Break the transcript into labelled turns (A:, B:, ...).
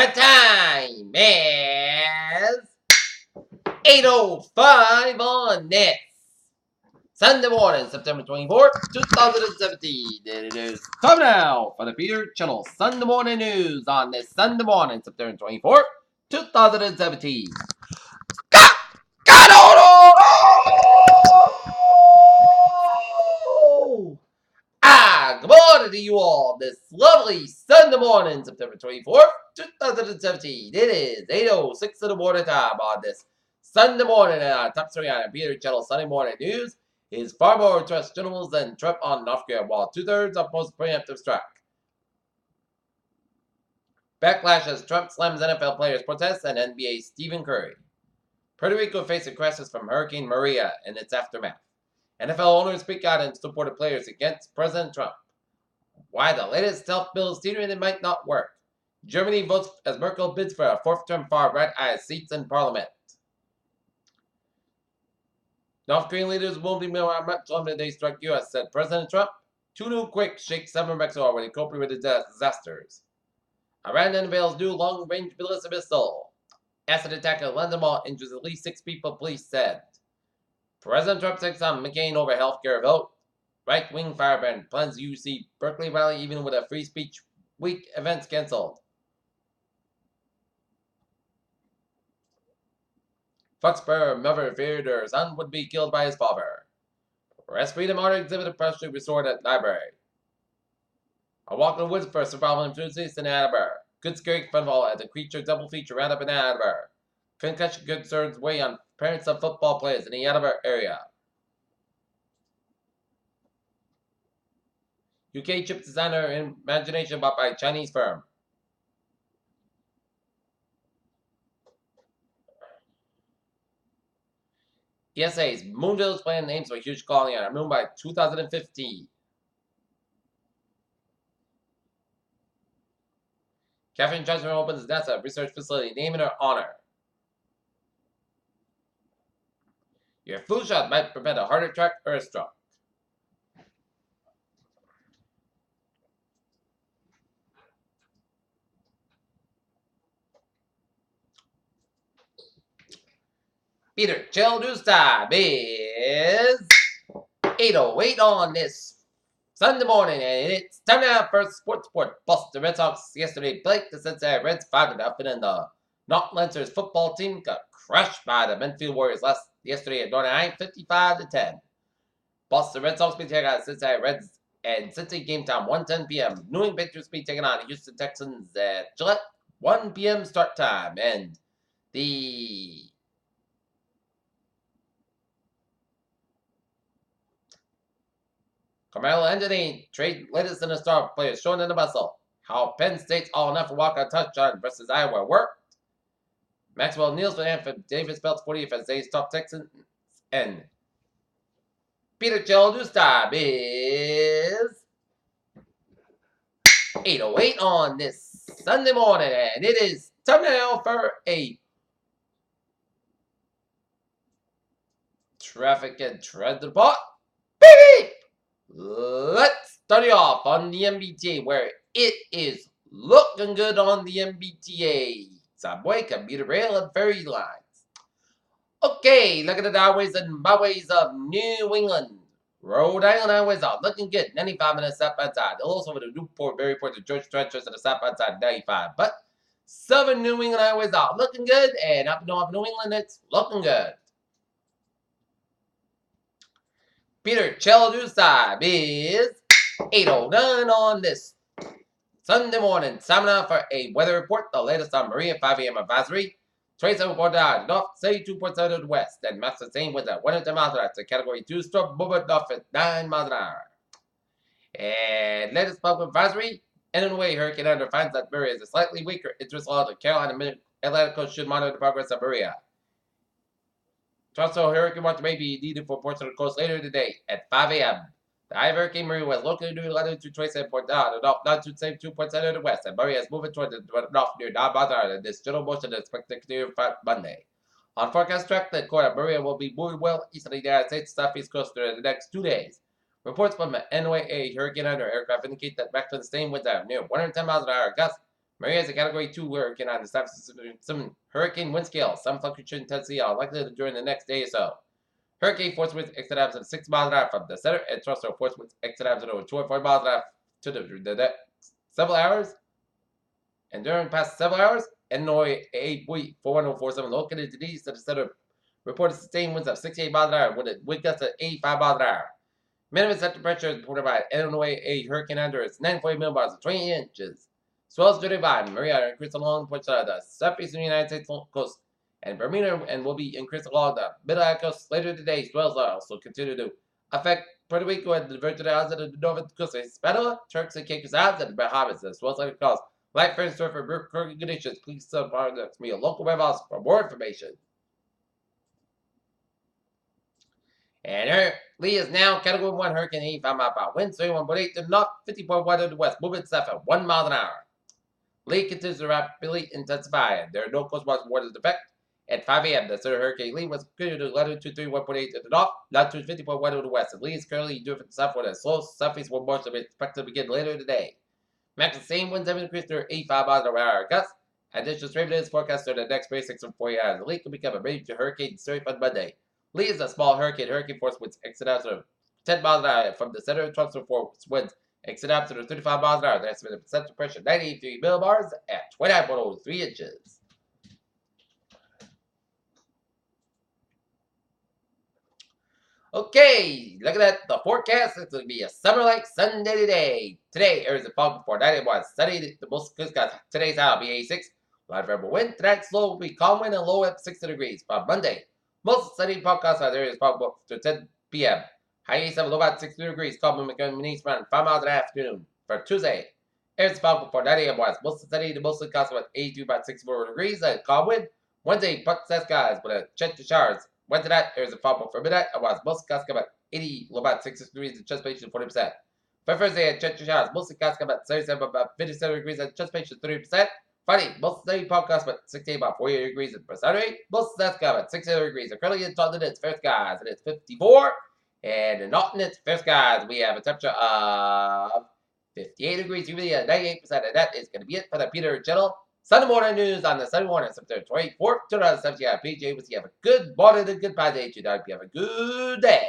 A: The time is 8:05 on this Sunday morning, September 24th, 2017. It is time now for the Peter Channel Sunday Morning News on this Sunday morning, September 24th, 2017. Good morning to you all this lovely Sunday morning, September 24th, 2017. It is 8:06 in the morning time on this Sunday morning, and our top story on our Peter Channel Sunday Morning News is far more trust generals than Trump on North Korea, while 2/3 of most preemptive strike. Backlash as Trump slams NFL players' protests and NBA Stephen Curry. Puerto Rico facing crashes from Hurricane Maria and its aftermath. NFL owners speak out in support of players against President Trump. Why the latest health bill is teetering and might not work. Germany votes as Merkel bids for a fourth-term far-right seats in parliament. North Korean leaders won't be much longer than they strike U.S., said President Trump. Too new quick shake seven Mexico when he coping with the disasters. Iran unveils new long-range ballistic missile. Acid attack at London Mall injures at least 6 people, police said. President Trump takes on McCain over healthcare vote. Right-wing firebrand plans UC Berkeley rally even with a free speech week events cancelled. Foxborough mother feared her son would be killed by his father. Press freedom art exhibit partially restored at library. A walk in the woods for survival enthusiasts in Ann Arbor. Good scary fun ball at the creature double feature roundup in Ann Arbor. Concussion concerns weigh on parents of football players in the Ann Arbor area. UK chip designer imagination bought by Chinese firm. ESA's Moonville's plan aims for a huge colony on our moon by 2015. Catherine Johnson opens NASA research facility, name in her honor. Your flu shot might prevent a heart attack or a stroke. Peter Chill News Time is 8:08 on this Sunday morning, and it's time now for Sports Report. Boston Red Sox yesterday Blake the Cincinnati Reds 5-0, and the North Lancers football team got crushed by the Medfield Warriors yesterday at Northern 55-10. Boston Red Sox be taking on Cincinnati Reds and Cincy game time 1:10 p.m. New England Patriots be taking on Houston Texans at Gillette 1 p.m. start time, and the Carmelo Anthony trade latest in the star players shown in the bustle. How Penn State's all-enough for walk-on touchdown versus Iowa worked. Maxwell kneels for Anthony Davis belts 40th as Zay's top Texans. And Peter Chill News Time is 8:08 on this Sunday morning, and it is time now for a traffic and trend report. Beep! Let's start it off on the MBTA, where it is looking good on the MBTA. Subway, commuter rail, and ferry lines. Okay, look at the highways and byways of New England. Rhode Island highways are looking good. 95 minutes southbound side. Also with the Newport, Berryport, to George Stretchers to the southbound side, 95. But southern New England highways are looking good, and up north New England, it's looking good. Peter Chill News Time is 8:09 on this Sunday morning. Time now for a weather report. The latest on Maria 5 a.m. advisory. 27.9 north, 32.7 to the west. And maps the same with a 110 miles an hour. It's a category 2 storm movement north at 9 miles an hour. And latest public advisory. Anyway, Hurricane Andrew finds that Maria is a slightly weaker interest along the Carolina Mid-Atlantic coast should monitor the progress of Maria. Tropical hurricane watch may be needed for ports of the coast later today at 5 a.m. The high Hurricane Maria was located near latitude 27.9 to north, latitude 72.7 to the west, and Maria is moving toward the north near 9 miles an hour, and this general motion is expected to continue Monday. On forecast track, the core of Maria will be moving well east of the United States southeast coast during the next 2 days. Reports from NOAA Hurricane Under aircraft indicate that back to the same winds are near 110 miles an hour gusts Maria is a Category 2 hurricane on the some hurricane wind scale. Some fluctuation intensity are likely during the next day or so. Hurricane force winds exit out of 6 miles an hour from the center, and tropical force winds exit out of over 24 miles an hour to the next several hours. And during the past several hours, Illinois 8.41047 located to the east of the center reported sustained winds of 68 miles an hour with a wind gust of 85 miles an hour. Minimum temperature is reported by Illinois a hurricane under its 940 millibars of 20 inches. Swells driven by Maria increase along the the southeastern United States coast and Bermuda and will be increased along the middle coast later today. Swells are also continue to affect Puerto Rico and the Virgin Islands and the northern coast of Hispaniola, Turks and Caicos Islands, and the Bahamas. As well as cause light friends for hurricane conditions. Please subscribe to me a local web house for more information. And Lee is now Category 1 Hurricane 85 mile per hour. Winds 31.8 to the north, 50.1 to the west, moving south at 1 mile an hour. Lee continues to rapidly intensify, and there are no coastwise warnings effect. At 5 a.m., the center Hurricane Lee was continued to latitude 31.8 to the north, latitude 50.1 to the west, and Lee is currently drifting southward as slow southeast wind motion is expected to begin later today. Max the same winds have increased to 85 miles per hour gusts, and this is Raven is forecast for the next 36 and 40 hours. The Lee could become a major hurricane starting on Monday. Lee is a small hurricane. Hurricane force winds exit out to 10 miles an hour from the center of tropical force winds exit out to 35 miles an hour. The estimated percentage pressure 93 millibars at 29.03 inches. Okay, look at that. The forecast is going to be a summer-like Sunday today. Today, Arizona fog before night. It was sunny. The most today's high will be 86. Light variable wind. Tonight's low will be calm wind and low at 60 degrees. By Monday, most sunny forecast are areas fog to 10 p.m. High 87, low about 60 degrees. Calm wind becoming east around 5 miles in the afternoon. For Tuesday, Arizona fog before 9 a.m. was mostly sunny. The mostly cost about 82 about 64 degrees. And calm wind. Wednesday, part set skies with a chance of showers. Wednesday night, there's a fall for midnight. I was mostly cast about 80, low about 60 degrees, and chest patient 40%. For Thursday, at chance of showers, mostly cast about 37, about 57 degrees, and chest patient 30%. Friday, mostly sunny, podcast about 68, about 48 degrees, and for Saturday, mostly sunny, about 60 degrees. And currently, in Taunton, it's fair skies, and it's 54. And in Norton, it's fair skies. We have a temperature of 58 degrees, humidity at 98%, and that is going to be it for the Peter Channel Sunday morning news on the Sunday morning, September 24th, 2017. PJ, you have a good morning and good day. You have a good day.